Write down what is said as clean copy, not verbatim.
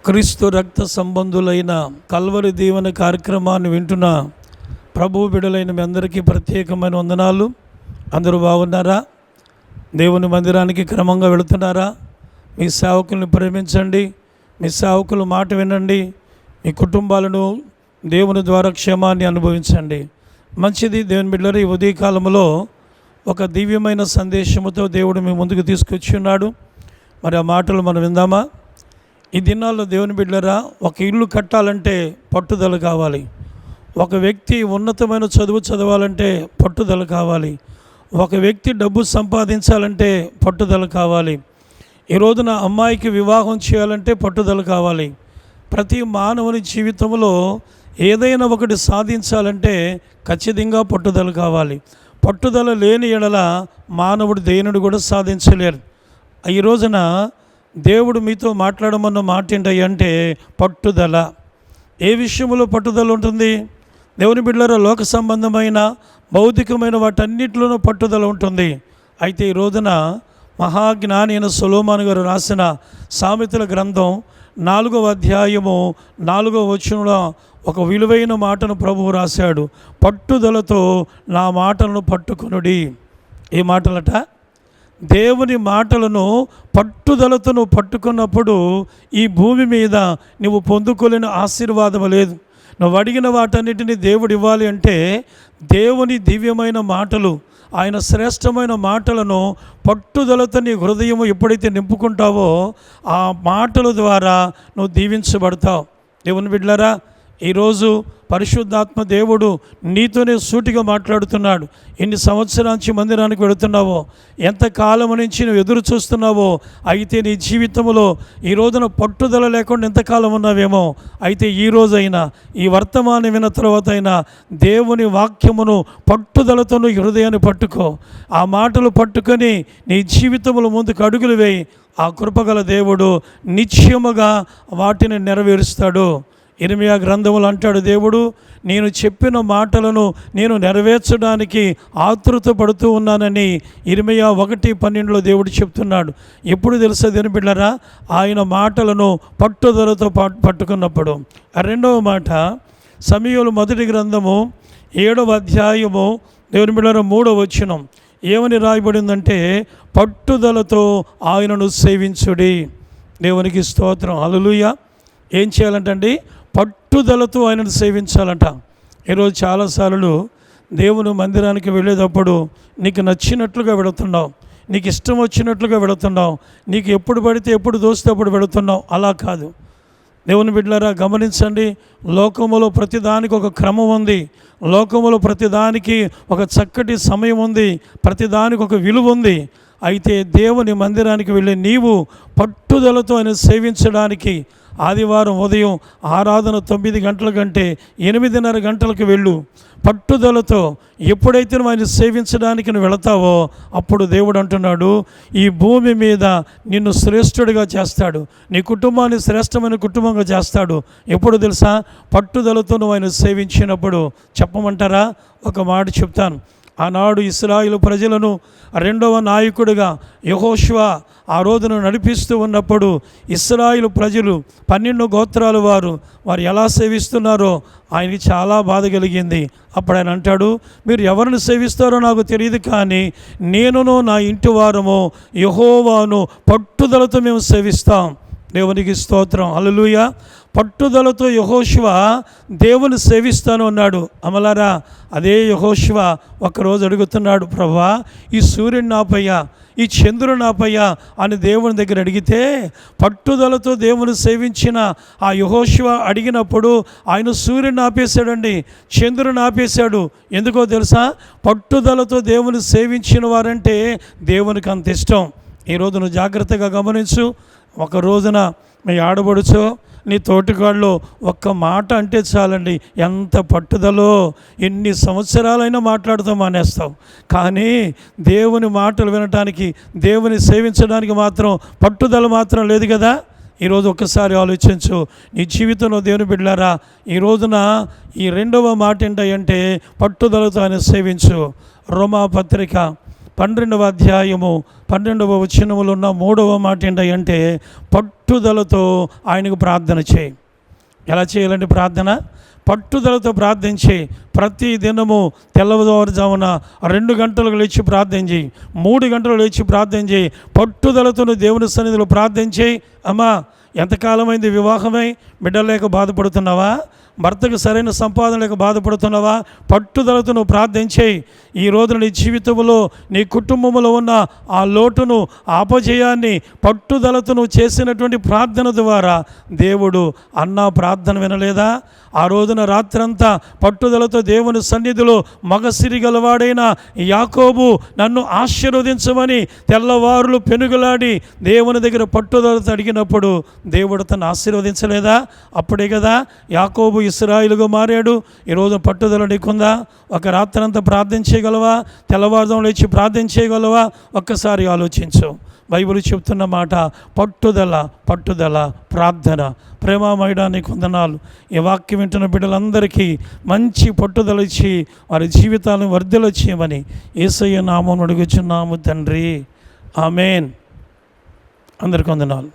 క్రీస్తు రక్త సంబంధులైన కల్వరి దీవెన కార్యక్రమాన్ని వింటున్న ప్రభువు బిడ్డలైన మీ అందరికీ ప్రత్యేకమైన వందనాలు. అందరూ బాగున్నారా? దేవుని మందిరానికి క్రమంగా వెళుతున్నారా? మీ సేవకుల్ని ప్రేమించండి, మీ సేవకుల మాట వినండి, మీ కుటుంబాలను దేవుని ద్వారా క్షేమాన్ని అనుభవించండి. మంచిది. దేవుని బిడ్డలు, ఈ ఉదయకాలంలో ఒక దివ్యమైన సందేశముతో దేవుడు మీ ముందుకు తీసుకొచ్చి ఉన్నాడు. మరి ఆ మాటలు మనం విందామా? ఈ దినాల్లో దేవుని బిడ్డలారా, ఒక ఇల్లు కట్టాలంటే పట్టుదల కావాలి. ఒక వ్యక్తి ఉన్నతమైన చదువు చదవాలంటే పట్టుదల కావాలి. ఒక వ్యక్తి డబ్బు సంపాదించాలంటే పట్టుదల కావాలి. ఈ రోజున అమ్మాయికి వివాహం చేయాలంటే పట్టుదల కావాలి. ప్రతి మానవుని జీవితంలో ఏదైనా ఒకటి సాధించాలంటే ఖచ్చితంగా పట్టుదల కావాలి. పట్టుదల లేని ఎడల మానవుడు దేనిని కూడా సాధించలేరు. ఈ రోజున దేవుడు మీతో మాట్లాడమన్న మాట ఏంటంటే పట్టుదల. ఏ విషయంలో పట్టుదల ఉంటుంది? దేవుని బిడ్డలారా, లోక సంబంధమైన భౌతికమైన వాటన్నిటిలోనూ పట్టుదల ఉంటుంది. అయితే ఈ రోజున మహాజ్ఞాని అయిన సొలొమోను గారు రాసిన సామెతల గ్రంథం 4వ అధ్యాయము 4వ వచనంలో ఒక విలువైన మాటను ప్రభువు రాశాడు. పట్టుదలతో నా మాటలను పట్టుకొనుడి. ఏ మాటలట? దేవుని మాటలను పట్టుదలతో నువ్వు పట్టుకున్నప్పుడు ఈ భూమి మీద నువ్వు పొందుకోలేని ఆశీర్వాదం లేదు. నువ్వు అడిగిన వాటన్నిటిని దేవుడు ఇవ్వాలి అంటే దేవుని దివ్యమైన మాటలు, ఆయన శ్రేష్టమైన మాటలను పట్టుదలతో నీ హృదయం ఎప్పుడైతే నింపుకుంటావో ఆ మాటల ద్వారా నువ్వు దీవించబడతావు. దేవుని బిడ్డలారా, ఈరోజు పరిశుద్ధాత్మ దేవుడు నీతోనే సూటిగా మాట్లాడుతున్నాడు. ఎన్ని సంవత్సరాల నుంచి మందిరానికి వెళుతున్నావో, ఎంతకాలం నుంచి నువ్వు ఎదురు చూస్తున్నావో, అయితే నీ జీవితంలో ఈ రోజున పట్టుదల లేకుండా ఎంతకాలం ఉన్నావేమో, అయితే ఈ రోజైనా ఈ వర్తమానం విన్న తర్వాత అయినా దేవుని వాక్యమును పట్టుదలతో నువ్వు హృదయాన్ని పట్టుకో. ఆ మాటలు పట్టుకొని నీ జీవితంలో ముందుకు అడుగులు వేయి. ఆ కృపగల దేవుడు నిశ్చయముగా వాటిని నెరవేరుస్తాడు. ఇర్మియా గ్రంథములు అంటాడు దేవుడు, నేను చెప్పిన మాటలను నేను నెరవేర్చడానికి ఆతృత పడుతూ ఉన్నానని ఇర్మియా 1:12 దేవుడు చెప్తున్నాడు. ఎప్పుడు తెలుసా దేవుని బిడ్డలారా? ఆయన మాటలను పట్టుదలతో పట్టుకున్నప్పుడు. రెండవ మాట సమూయేలు మొదటి గ్రంథము 7వ అధ్యాయము దేవుని బిడ్డలారా 3వ వచనం ఏమని రాయబడిందంటే, పట్టుదలతో ఆయనను సేవించుడి. దేవునికి స్తోత్రం, హల్లెలూయా. ఏం చేయాలంటండి? పట్టుదలతో ఆయనను సేవించాలంట. ఈరోజు చాలాసార్లు దేవుని మందిరానికి వెళ్ళేటప్పుడు నీకు నచ్చినట్లుగా వెళుతున్నావు, నీకు ఇష్టం వచ్చినట్లుగా వెళుతున్నావు, నీకు ఎప్పుడు పడితే ఎప్పుడు దోస్తే అప్పుడు వెళుతున్నావు. అలా కాదు. దేవుని బిడ్డలారా, గమనించండి. లోకములో ప్రతిదానికి ఒక క్రమం ఉంది. లోకములో ప్రతిదానికి ఒక చక్కటి సమయం ఉంది. ప్రతిదానికి ఒక విలువ ఉంది. అయితే దేవుని మందిరానికి వెళ్ళే నీవు పట్టుదలతో ఆయన సేవించడానికి ఆదివారం ఉదయం ఆరాధన 9 గంటల కంటే 8:30 గంటలకు వెళ్ళు. పట్టుదలతో ఎప్పుడైతే నువ్వు ఆయన సేవించడానికి నువ్వు వెళతావో అప్పుడు దేవుడు అంటున్నాడు, ఈ భూమి మీద నిన్ను శ్రేష్ఠుడిగా చేస్తాడు, నీ కుటుంబాన్ని శ్రేష్టమైన కుటుంబంగా చేస్తాడు. ఎప్పుడు తెలుసా? పట్టుదలతో నువ్వు ఆయన సేవించినప్పుడు. చెప్పమంటారా? ఒక మాట చెప్తాను. ఆనాడు ఇశ్రాయేలు ప్రజలను 2వ నాయకుడిగా యెహోషువ ఆ రోజును నడిపిస్తూ ఉన్నప్పుడు ఇశ్రాయేలు ప్రజలు 12 గోత్రాల వారు ఎలా సేవిస్తున్నారో ఆయనకి చాలా బాధ కలిగింది. అప్పుడు ఆయన అంటాడు, మీరు ఎవరిని సేవిస్తారో నాకు తెలియదు, కానీ నేనును నా ఇంటి వారము యెహోవాను పట్టుదలతో మేము సేవిస్తాం. దేవునికి స్తోత్రం, హల్లెలూయా. పట్టుదలతో యెహోషువ దేవుని సేవిస్తాను అన్నాడు. అమలారా, అదే యెహోషువ ఒకరోజు అడుగుతున్నాడు, ప్రభువా, ఈ సూర్యుని నాపయ్యా, ఈ చంద్రుని నాపయ్యా అని దేవుని దగ్గర అడిగితే, పట్టుదలతో దేవుని సేవించిన ఆ యెహోషువ అడిగినప్పుడు ఆయన సూర్యుని ఆపేశాడండి, చంద్రుని ఆపేశాడు. ఎందుకో తెలుసా? పట్టుదలతో దేవుని సేవించిన వారంటే దేవునికి అంత ఇష్టం. ఈరోజు నువ్వు జాగ్రత్తగా గమనించు. ఒక రోజున మీ ఆడబడుచో నీ తోటికాళ్ళు ఒక్క మాట అంటే చాలండి, ఎంత పట్టుదలో, ఎన్ని సంవత్సరాలైనా మాట్లాడుతూ మానేస్తావు. కానీ దేవుని మాటలు వినటానికి, దేవుని సేవించడానికి మాత్రం పట్టుదల మాత్రం లేదు కదా. ఈరోజు ఒక్కసారి ఆలోచించు. నీ జీవితంలో దేవుని బిడ్డలారా, ఈ రోజున ఈ రెండవ మాట ఏంటంటే పట్టుదలతో ఆయన సేవించు. రోమా పత్రిక 12వ అధ్యాయము 12వ వచనములో ఉన్న 3వ మాట ఏంటంటే పట్టుదలతో ఆయనకు ప్రార్థన చేయి. ఎలా చేయాలంటే ప్రార్థన పట్టుదలతో ప్రార్థించి ప్రతి దినము తెల్లవారుజామున 2 గంటలకు లేచి ప్రార్థన చేయి, 3 గంటలు లేచి ప్రార్థన చేయి. పట్టుదలతో దేవుని సన్నిధిలో ప్రార్థన చేయి. అమ్మా, ఎంతకాలమైంది వివాహమై బిడ్డలు లేక బాధపడుతున్నావా? భర్తకు సరైన సంపాదన లేక బాధపడుతున్నావా? పట్టుదలతో నువ్వు ప్రార్థన చేయి. ఈ రోజున నీ జీవితంలో నీ కుటుంబంలో ఉన్న ఆ లోటును, ఆ అపజయాన్ని పట్టుదలతో నువ్వు చేసినటువంటి ప్రార్థన ద్వారా దేవుడు అన్న ప్రార్థన వినలేదా? ఆ రోజున రాత్రంతా పట్టుదలతో దేవుని సన్నిధిలో మగసిరి గలవాడైన యాకోబు నన్ను ఆశీర్వదించమని తెల్లవారులు పెనుగులాడి దేవుని దగ్గర పట్టుదలతో అడిగినప్పుడు దేవుడు తను ఆశీర్వదించలేదా? అప్పుడే కదా యాకోబు ఇశ్రాయేలుగా మారాడు. ఈరోజు పట్టుదల నీకుందా? ఒక రాత్రంతా ప్రార్థన చేయగలవా? తెల్లవారుజాము లేచి ప్రార్థన చేయగలవా? ఒక్కసారి ఆలోచించు. బైబిల్ చెప్తున్న మాట పట్టుదల, పట్టుదల, ప్రార్థన. ప్రేమమయుడా నీకు వందనాలు. ఈ వాక్యం వింటున్న బిడ్డలందరికీ మంచి పట్టుదల ఇచ్చి వారి జీవితాలను వర్ధిల్ల చేయమని యేసయ్య నామమున అడుగుచున్నాము తండ్రి. ఆమేన్. అందరికీ వందనాలు.